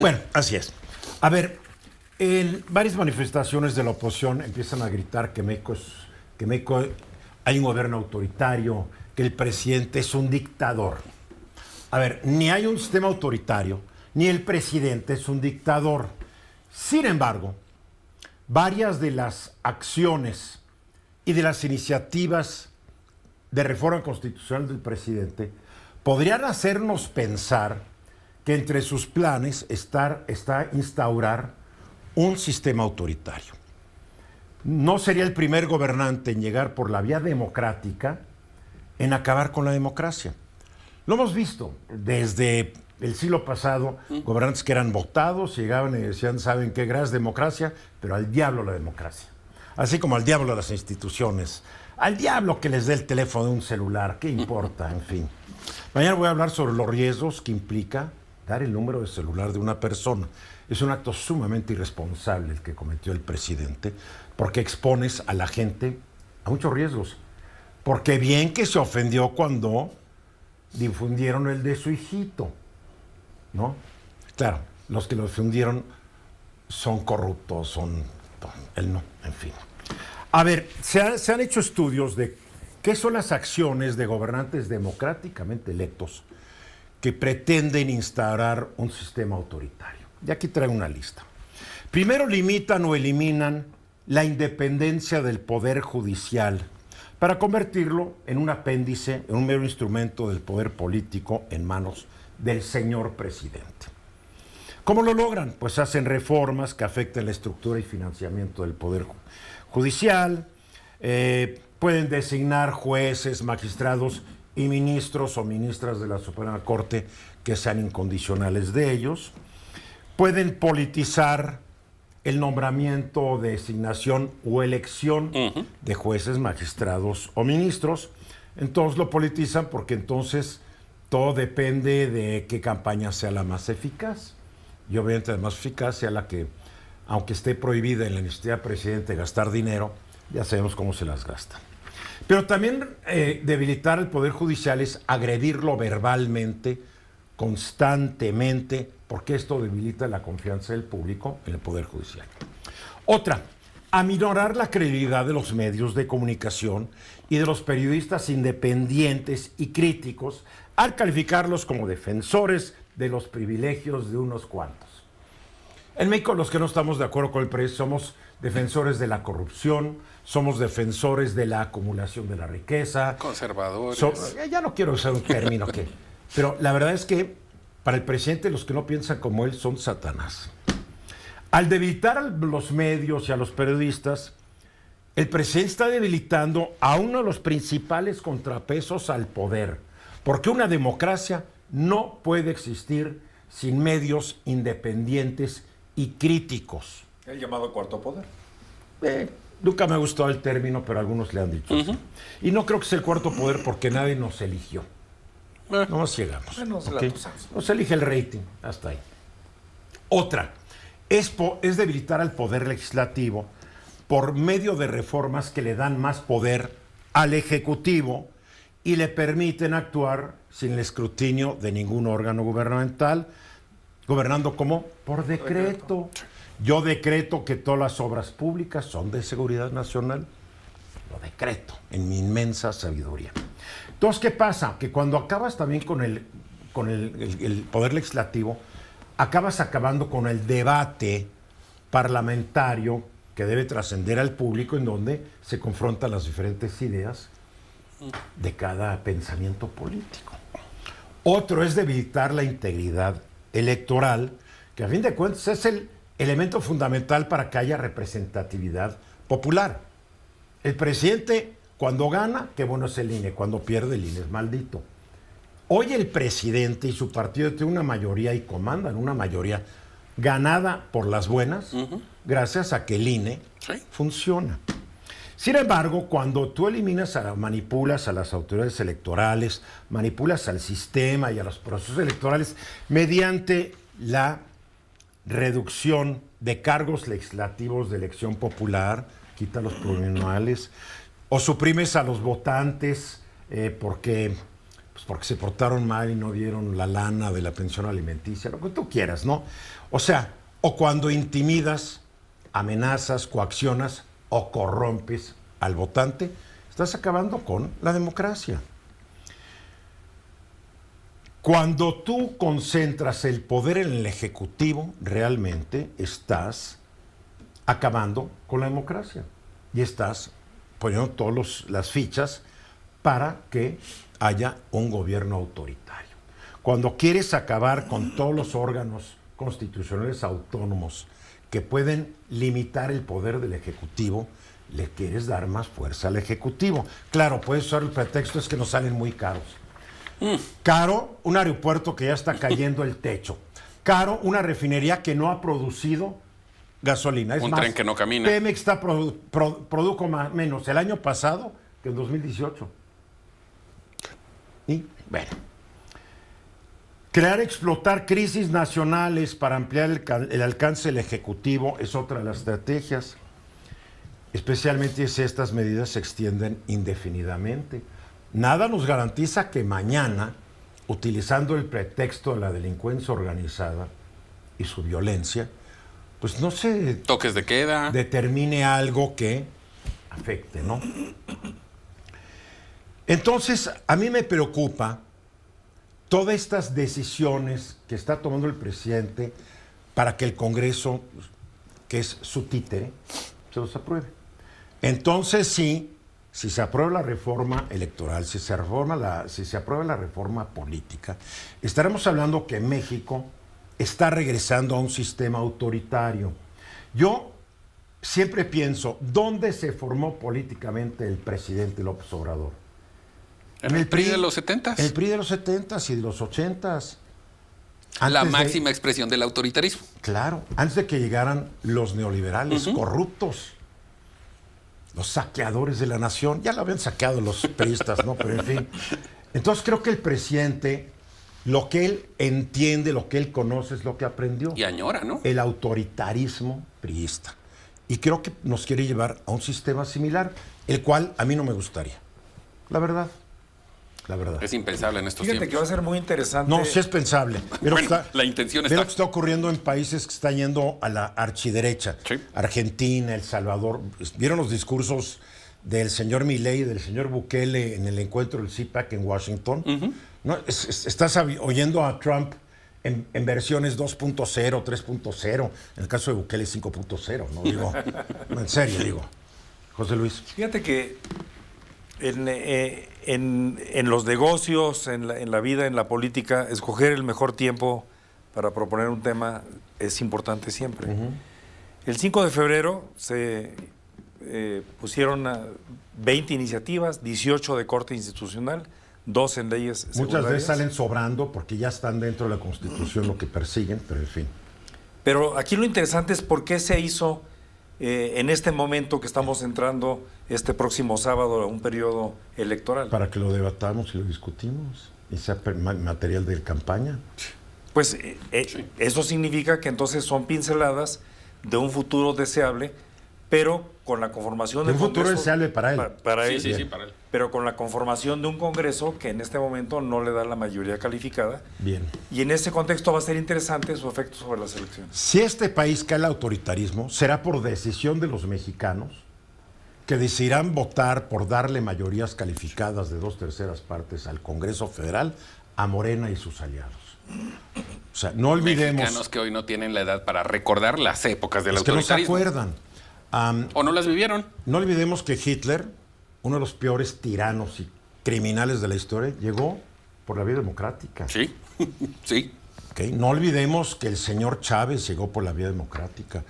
Bueno, así es. A ver, en varias manifestaciones de la oposición empiezan a gritar que México hay un gobierno autoritario, que el presidente es un dictador. A ver, ni hay un sistema autoritario, ni el presidente es un dictador. Sin embargo, varias de las acciones y de las iniciativas de reforma constitucional del presidente podrían hacernos pensar que entre sus planes está instaurar un sistema autoritario. No sería el primer gobernante en llegar por la vía democrática en acabar con la democracia. Lo hemos visto desde el siglo pasado, gobernantes que eran votados, llegaban y decían, ¿saben qué? Gracias democracia, pero al diablo la democracia. Así como al diablo las instituciones, al diablo que les dé el teléfono de un celular, ¿qué importa? En fin. Mañana voy a hablar sobre los riesgos que implica dar el número de celular de una persona. Es un acto sumamente irresponsable el que cometió el presidente, porque expones a la gente a muchos riesgos. Porque bien que se ofendió cuando difundieron el de su hijito, ¿no? Claro, los que lo difundieron son corruptos, él no, en fin. A ver, se han hecho estudios de qué son las acciones de gobernantes democráticamente electos que pretenden instaurar un sistema autoritario. Y aquí traigo una lista. Primero, limitan o eliminan la independencia del Poder Judicial para convertirlo en un apéndice, en un mero instrumento del poder político en manos del señor presidente. ¿Cómo lo logran? Pues hacen reformas que afecten la estructura y financiamiento del Poder Judicial, pueden designar jueces, magistrados y ministros o ministras de la Suprema Corte que sean incondicionales de ellos, pueden politizar el nombramiento, designación o elección de jueces, magistrados o ministros. Entonces lo politizan porque entonces todo depende de qué campaña sea la más eficaz. Y obviamente la más eficaz sea la que, aunque esté prohibida en la iniciativa del presidente gastar dinero, ya sabemos cómo se las gastan. Pero también debilitar el Poder Judicial es agredirlo verbalmente, constantemente, porque esto debilita la confianza del público en el Poder Judicial. Otra, aminorar la credibilidad de los medios de comunicación y de los periodistas independientes y críticos al calificarlos como defensores de los privilegios de unos cuantos. En México, los que no estamos de acuerdo con el presidente somos defensores de la corrupción, somos defensores de la acumulación de la riqueza. Conservadores. Ya no quiero usar un término que... Pero la verdad es que para el presidente los que no piensan como él son Satanás. Al debilitar a los medios y a los periodistas, el presidente está debilitando a uno de los principales contrapesos al poder, porque una democracia no puede existir sin medios independientes y críticos. El llamado cuarto poder. Nunca me ha gustado el término, pero algunos le han dicho así. Y no creo que sea el cuarto poder porque nadie nos eligió. No nos llegamos. ¿Okay? Nos elige el rating, hasta ahí. Otra, es debilitar al poder legislativo por medio de reformas que le dan más poder al Ejecutivo y le permiten actuar sin el escrutinio de ningún órgano gubernamental, gobernando como por decreto. Yo decreto que todas las obras públicas son de seguridad nacional. Lo decreto en mi inmensa sabiduría. Entonces, ¿qué pasa? Que cuando acabas también con el poder legislativo, acabas acabando con el debate parlamentario que debe trascender al público, en donde se confrontan las diferentes ideas de cada pensamiento político. Otro es debilitar la integridad electoral, que a fin de cuentas es el elemento fundamental para que haya representatividad popular. El presidente, cuando gana, qué bueno es el INE, cuando pierde el INE es maldito. Hoy el presidente y su partido tienen una mayoría y comandan una mayoría ganada por las buenas, gracias a que el INE funciona. Sin embargo, cuando tú manipulas a las autoridades electorales, manipulas al sistema y a los procesos electorales mediante la reducción de cargos legislativos de elección popular, quita los plurinominales, o suprimes a los votantes porque pues porque se portaron mal y no dieron la lana de la pensión alimenticia, lo que tú quieras, ¿no? O sea, o cuando intimidas, amenazas, coaccionas o corrompes al votante, estás acabando con la democracia. Cuando tú concentras el poder en el Ejecutivo, realmente estás acabando con la democracia y estás poniendo todas las fichas para que haya un gobierno autoritario. Cuando quieres acabar con todos los órganos constitucionales autónomos que pueden limitar el poder del Ejecutivo, le quieres dar más fuerza al Ejecutivo. Claro, puedes usar el pretexto es que nos salen muy caros. Caro, un aeropuerto que ya está cayendo el techo. Caro, una refinería que no ha producido gasolina. Es un más, tren que no camina. Pemex produjo menos el año pasado que en 2018. Y, bueno, explotar crisis nacionales para ampliar el alcance del Ejecutivo es otra de las estrategias, especialmente si estas medidas se extienden indefinidamente. Nada nos garantiza que mañana, utilizando el pretexto de la delincuencia organizada y su violencia, pues no se toques de queda, determine algo que afecte, ¿no? Entonces, a mí me preocupa todas estas decisiones que está tomando el presidente para que el Congreso, que es su títere, se los apruebe. Entonces, sí, si se aprueba la reforma electoral, si se aprueba la reforma política, estaremos hablando que México está regresando a un sistema autoritario. Yo siempre pienso, ¿dónde se formó políticamente el presidente López Obrador? En el PRI de los 70s. El PRI de los 70s y de los 80s. La máxima expresión del autoritarismo. Claro, antes de que llegaran los neoliberales corruptos, los saqueadores de la nación. Ya lo habían saqueado los priistas, ¿no? Pero en fin. Entonces creo que el presidente, lo que él entiende, lo que él conoce, es lo que aprendió. Y añora, ¿no? El autoritarismo priista. Y creo que nos quiere llevar a un sistema similar, el cual a mí no me gustaría. La verdad. La verdad. Es impensable en estos Fíjate tiempos. que va a ser muy interesante. No, sí es pensable. Pero Bueno, la intención Ve lo está. que está ocurriendo en países que están yendo a la archiderecha. Sí. Argentina, El Salvador. ¿Vieron los discursos del señor Milei y del señor Bukele en el encuentro del CPAC en Washington? ¿No? Estás oyendo a Trump en versiones 2.0, 3.0. En el caso de Bukele 5.0. ¿No? Digo, en serio, digo. José Luis. Fíjate que en los negocios, en la vida, en la política, escoger el mejor tiempo para proponer un tema es importante siempre. El 5 de febrero se pusieron 20 iniciativas, 18 de corte institucional, 2 en leyes Muchas secundarias. veces salen sobrando porque ya están dentro de la Constitución lo que persiguen, pero en fin. Pero aquí lo interesante es por qué se hizo en este momento que estamos entrando este próximo sábado a un periodo electoral. Para que lo debatamos y lo discutimos y sea material de campaña. Pues Sí. eso significa que entonces son pinceladas de un futuro deseable, pero con la conformación De del un futuro Congreso. deseable para él. Para Sí, él, sí, sí, para él. pero con la conformación de un Congreso que en este momento no le da la mayoría calificada. Bien. Y en ese contexto va a ser interesante su efecto sobre las elecciones. Si este país cae al autoritarismo, será por decisión de los mexicanos que decidirán votar por darle mayorías calificadas de 2/3 partes al Congreso Federal, a Morena y sus aliados. O sea, no olvidemos... Mexicanos que hoy no tienen la edad para recordar las épocas del Es que no se autoritarismo. acuerdan. O no las vivieron. No olvidemos que Hitler, uno de los peores tiranos y criminales de la historia, llegó por la vía democrática. Sí, sí. ¿Ok? No olvidemos que el señor Chávez llegó por la vía democrática.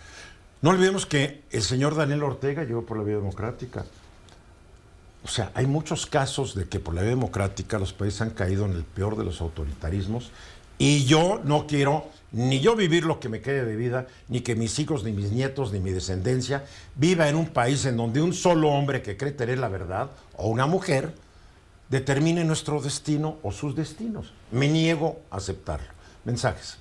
No olvidemos que el señor Daniel Ortega llegó por la vía democrática. O sea, hay muchos casos de que por la vía democrática los países han caído en el peor de los autoritarismos y yo no quiero ni yo vivir lo que me quede de vida, ni que mis hijos, ni mis nietos, ni mi descendencia viva en un país en donde un solo hombre que cree tener la verdad o una mujer determine nuestro destino o sus destinos. Me niego a aceptarlo. Mensajes.